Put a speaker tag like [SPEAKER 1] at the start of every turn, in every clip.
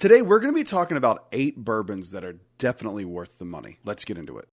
[SPEAKER 1] Today, we're going to be talking about 8 bourbons that are definitely worth the money. Let's get into it.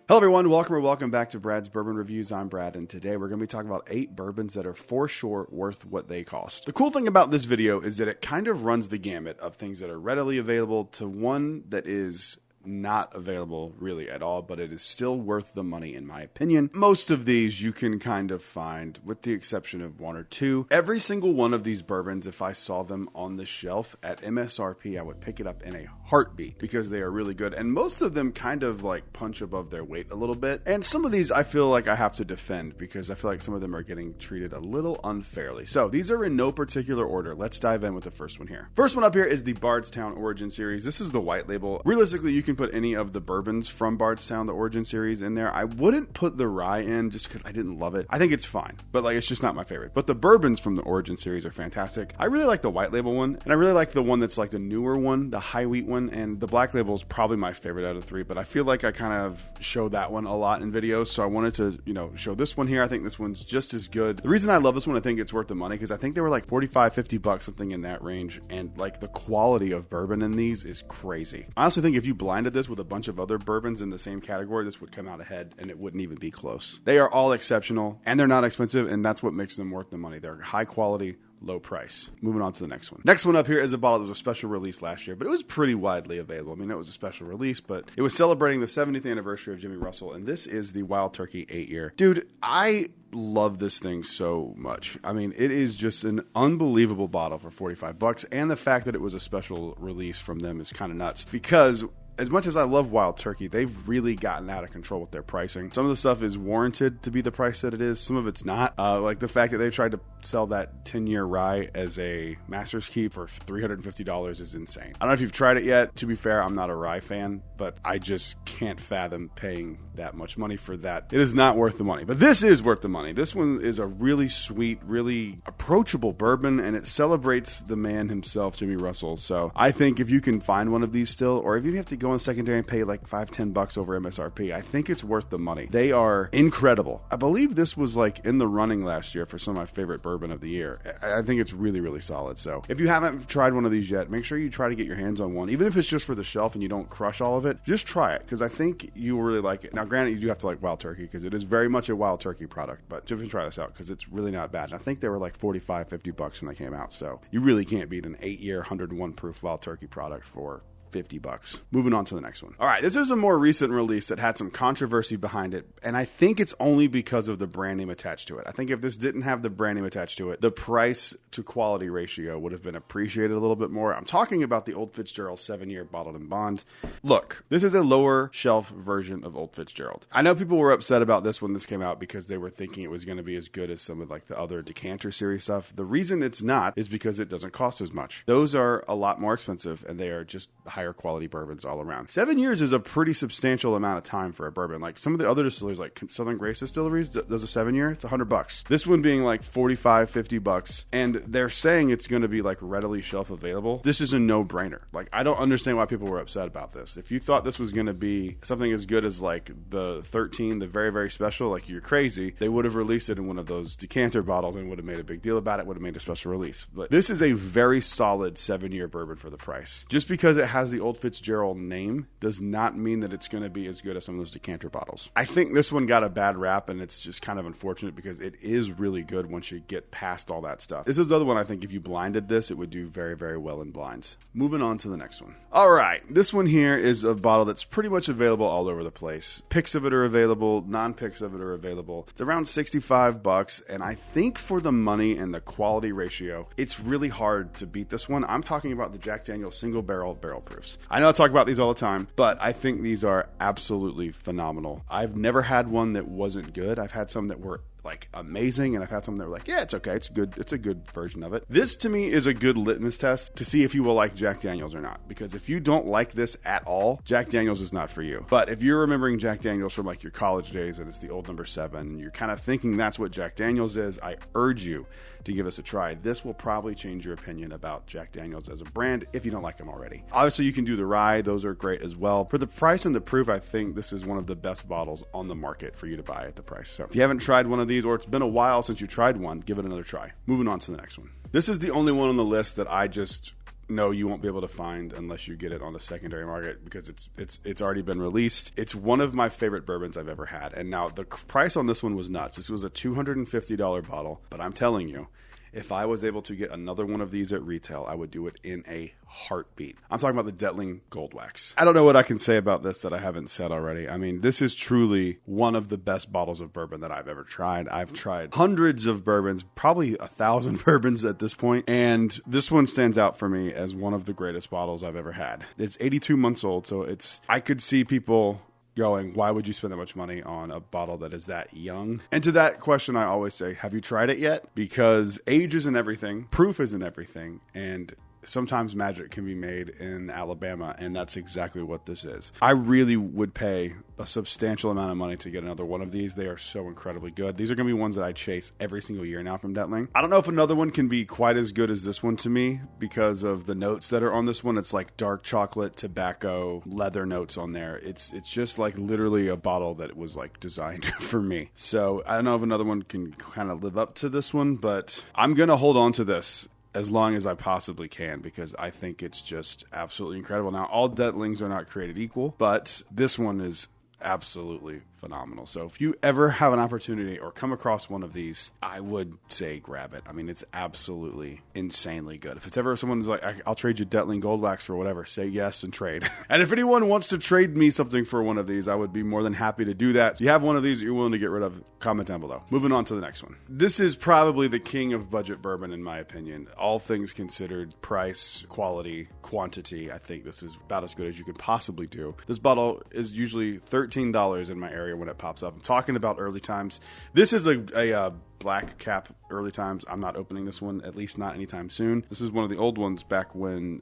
[SPEAKER 1] Hello everyone, welcome back to Brad's Bourbon Reviews. I'm Brad, and today we're going to be talking about 8 bourbons that are for sure worth what they cost. The cool thing about this video is that it kind of runs the gamut of things that are readily available to one that is not available really at all, but it is still worth the money in my opinion. Most of these you can kind of find, with the exception of 1 or 2. Every single one of these bourbons, if I saw them on the shelf at MSRP, I would pick it up in a heartbeat because they are really good, and most of them kind of like punch above their weight a little bit, and some of these I feel like I have to defend because I feel like some of them are getting treated a little unfairly. So these are in no particular order. Let's dive in with the first one here. First one up here is the Bardstown Origin Series. This is the white label. Realistically, you can put any of the bourbons from Bardstown, the Origin Series, in there. I wouldn't put the rye in just because I didn't love it. I think it's fine, but like it's just not my favorite. But the bourbons from the Origin Series are fantastic. I really like the white label one, and I really like the one that's like the newer one, the high wheat one, and the black label is probably my favorite out of the 3, but I feel like I kind of show that one a lot in videos, so I wanted to, show this one here. I think this one's just as good. The reason I love this one, I think it's worth the money, because I think they were like $45-50, something in that range, and like the quality of bourbon in these is crazy. I honestly think if you blinded this with a bunch of other bourbons in the same category, this would come out ahead and it wouldn't even be close. They are all exceptional and they're not expensive, and that's what makes them worth the money. They're high quality, low price. Moving on to the next one. Next one up here is a bottle that was a special release last year, but it was pretty widely available. I mean, it was a special release, but it was celebrating the 70th anniversary of Jimmy Russell, and this is the Wild Turkey 8-year. Dude, I love this thing so much. I mean, it is just an unbelievable bottle for $45, and the fact that it was a special release from them is kind of nuts, because as much as I love Wild Turkey, they've really gotten out of control with their pricing. Some of the stuff is warranted to be the price that it is. Some of it's not. Like the fact that they tried to sell that 10-year rye as a master's keep for $350 is insane. I don't know if you've tried it yet. To be fair, I'm not a rye fan, but I just can't fathom paying that much money for that. It is not worth the money, but this is worth the money. This one is a really sweet, really approachable bourbon, and it celebrates the man himself, Jimmy Russell. So I think if you can find one of these still, or if you have to go on secondary and pay like $5-10 over MSRP, I think it's worth the money. They are incredible. I believe this was like in the running last year for some of my favorite bourbon of the year. I think it's really, really solid. So if you haven't tried one of these yet, make sure you try to get your hands on one. Even if it's just for the shelf and you don't crush all of it, just try it, because I think you will really like it. Now, granted, you do have to like Wild Turkey because it is very much a Wild Turkey product, but just try this out because it's really not bad. And I think they were like $45-50 when they came out, so you really can't beat an 8-year 101 proof Wild Turkey product for $50. Moving on to the next one. All right, this is a more recent release that had some controversy behind it, and I think it's only because of the brand name attached to it. I think if this didn't have the brand name attached to it, the price to quality ratio would have been appreciated a little bit more. I'm talking about the Old Fitzgerald 7-year bottled in bond. Look, this is a lower shelf version of Old Fitzgerald. I know people were upset about this when this came out because they were thinking it was going to be as good as some of like the other decanter series stuff. The reason it's not is because it doesn't cost as much. Those are a lot more expensive, and they are just higher quality bourbons all around. 7 years is a pretty substantial amount of time for a bourbon. Like some of the other distilleries, like Southern Grace Distilleries, does a 7-year. It's $100. This one being like $45-50, and they're saying it's going to be like readily shelf available. This is a no-brainer. Like, I don't understand why people were upset about this. If you thought this was going to be something as good as like the 13, the very, very special, like you're crazy. They would have released it in one of those decanter bottles and would have made a big deal about it, would have made a special release. But this is a very solid 7-year bourbon for the price. Just because it has the Old Fitzgerald name does not mean that it's going to be as good as some of those decanter bottles. I think this one got a bad rap, and it's just kind of unfortunate because it is really good once you get past all that stuff. This is the other one I think if you blinded this, it would do very, very well in blinds. Moving on to the next one. All right, this one here is a bottle that's pretty much available all over the place. Picks of it are available, non-picks of it are available. It's around $65, and I think for the money and the quality ratio, it's really hard to beat this one. I'm talking about the Jack Daniel's single barrel proofs. I know I talk about these all the time, but I think these are absolutely phenomenal. I've never had one that wasn't good. I've had some that were like amazing, and I've had some that were like, yeah, it's okay, it's good, it's a good version of it. This to me is a good litmus test to see if you will like Jack Daniel's or not, because if you don't like this at all, Jack Daniel's is not for you. But if you're remembering Jack Daniel's from like your college days and it's the old number 7 and you're kind of thinking that's what Jack Daniel's is, I urge you to give us a try. This will probably change your opinion about Jack Daniel's as a brand if you don't like them already. Obviously, you can do the rye. Those are great as well. For the price and the proof, I think this is one of the best bottles on the market for you to buy at the price. So if you haven't tried one of these, or it's been a while since you tried one, give it another try. Moving on to the next one. This is the only one on the list that I just know you won't be able to find unless you get it on the secondary market because it's already been released. It's one of my favorite bourbons I've ever had. And now the price on this one was nuts. This was a $250 bottle, but I'm telling you, if I was able to get another one of these at retail, I would do it in a heartbeat. I'm talking about the Dling Gold Wax. I don't know what I can say about this that I haven't said already. I mean, this is truly one of the best bottles of bourbon that I've ever tried. I've tried hundreds of bourbons, probably 1,000 bourbons at this point, and this one stands out for me as one of the greatest bottles I've ever had. It's 82 months old, so I could see people going, why would you spend that much money on a bottle that is that young? And to that question, I always say, have you tried it yet? Because age isn't everything, proof isn't everything, and sometimes magic can be made in Alabama, and that's exactly what this is. I really would pay a substantial amount of money to get another one of these. They are so incredibly good. These are going to be ones that I chase every single year now from Dling. I don't know if another one can be quite as good as this one to me because of the notes that are on this one. It's like dark chocolate, tobacco, leather notes on there. It's just like literally a bottle that was like designed for me. So I don't know if another one can kind of live up to this one, but I'm going to hold on to this as long as I possibly can because I think it's just absolutely incredible. Now, all Dlings are not created equal, but this one is absolutely phenomenal. So if you ever have an opportunity or come across one of these, I would say grab it. I mean, it's absolutely insanely good. If it's ever someone's like, I'll trade you Dling Gold Wax for whatever, say yes and trade. And if anyone wants to trade me something for one of these, I would be more than happy to do that. So you have one of these that you're willing to get rid of, comment down below. Moving on to the next one. This is probably the king of budget bourbon in my opinion. All things considered, price, quality, quantity, I think this is about as good as you could possibly do. This bottle is usually $13 in my area when it pops up. I'm talking about early times. This is a black cap early times. I'm not opening this one, at least not anytime soon. This is one of the old ones back when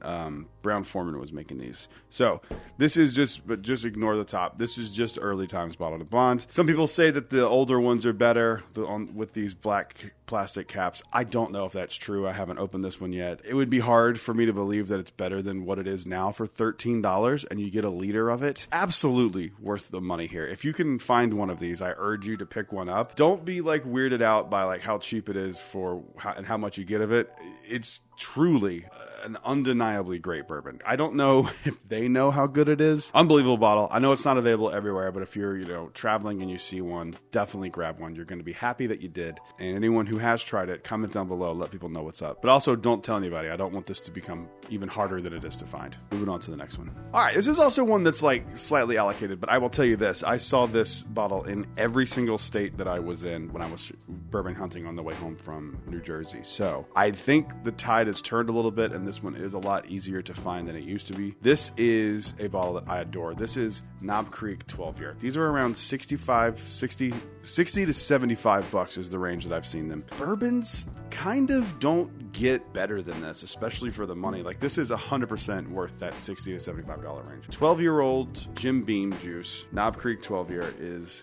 [SPEAKER 1] Brown-Forman was making these. So this is but just ignore the top. This is just early times bottle to bond. Some people say that the older ones are better with these black plastic caps. I don't know if that's true. I haven't opened this one yet. It would be hard for me to believe that it's better than what it is now for $13 and you get a liter of it. Absolutely worth the money here. If you can find one of these, I urge you to pick one up. Don't be like weirded out by like how cheap it is and how much you get of it. It's truly an undeniably great bourbon. I don't know if they know how good it is. Unbelievable bottle. I know it's not available everywhere, but if you're, traveling and you see one, definitely grab one. You're going to be happy that you did. And anyone who has tried it, comment down below, let people know what's up. But also don't tell anybody. I don't want this to become even harder than it is to find. Moving on to the next one. All right, this is also one that's like slightly allocated, but I will tell you this. I saw this bottle in every single state that I was in when I was bourbon hunting on the way home from New Jersey. So I think the tide has turned a little bit, and this one is a lot easier to find than it used to be. This is a bottle that I adore. This is Knob Creek 12 year. These are around 60 to 75 bucks is the range that I've seen them. Bourbons kind of don't get better than this, especially for the money. Like this is 100% worth that $60 to $75 range. 12-year-old Jim Beam juice, Knob Creek 12 year is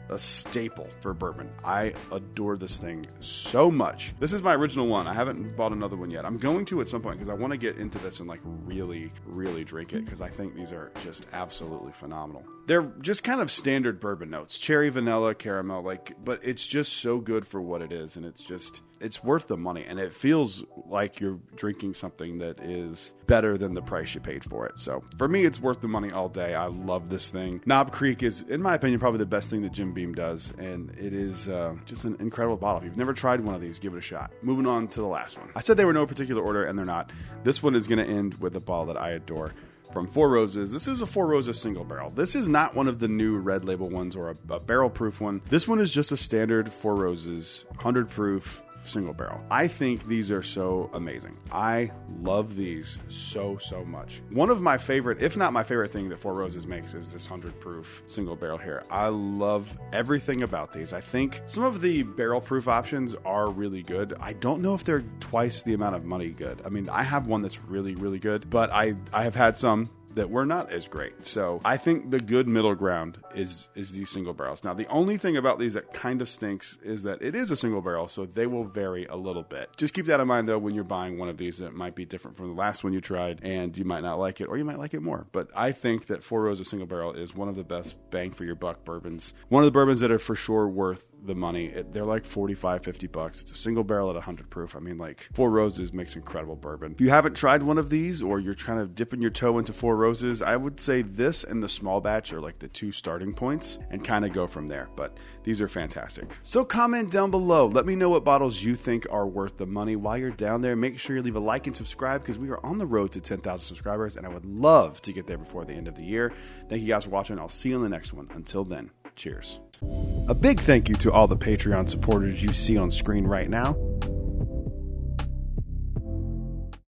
[SPEAKER 1] a staple for bourbon. I adore this thing so much. This is my original one. I haven't bought another one yet. I'm going to at some point because I want to get into this and like really, really drink it because I think these are just absolutely phenomenal. They're just kind of standard bourbon notes. Cherry, vanilla, caramel, but it's just so good for what it is, and it's worth the money, and it feels like you're drinking something that is better than the price you paid for it. So for me, it's worth the money all day. I love this thing. Knob Creek is, in my opinion, probably the best thing that Jim Beam does, and it is just an incredible bottle. If you've never tried one of these, give it a shot. Moving on to the last one. I said they were no particular order, and they're not. This one is going to end with a bottle that I adore. From Four Roses. This is a Four Roses single barrel. This is not one of the new red label ones or a barrel proof one. This one is just a standard Four Roses 100 proof single barrel. I think these are so amazing. I love these so much. One of my favorite, if not my favorite thing that Four Roses makes is this 100 proof single barrel here. I love everything about these. I think some of the barrel proof options are really good. I don't know if they're twice the amount of money good. I mean, I have one that's really, really good, but I have had some that were not as great. So I think the good middle ground is these single barrels. Now, the only thing about these that kind of stinks is that it is a single barrel, so they will vary a little bit. Just keep that in mind, though, when you're buying one of these. It might be different from the last one you tried, and you might not like it, or you might like it more. But I think that Four Roses single barrel is one of the best bang for your buck bourbons. One of the bourbons that are for sure worth the money. They're like 45, 50 bucks. It's a single barrel at 100 proof. I mean, like, Four Roses makes incredible bourbon. If you haven't tried one of these, or you're trying to dipping your toe into Four Roses, I would say this and the small batch are like the two starting points, and kind of go from there. But these are fantastic. So comment down below. Let me know what bottles you think are worth the money. While you're down there, make sure you leave a like and subscribe, because we are on the road to 10,000 subscribers, and I would love to get there before the end of the year. Thank you guys for watching. I'll see you in the next one. Until then, cheers. A big thank you to all the Patreon supporters you see on screen right now.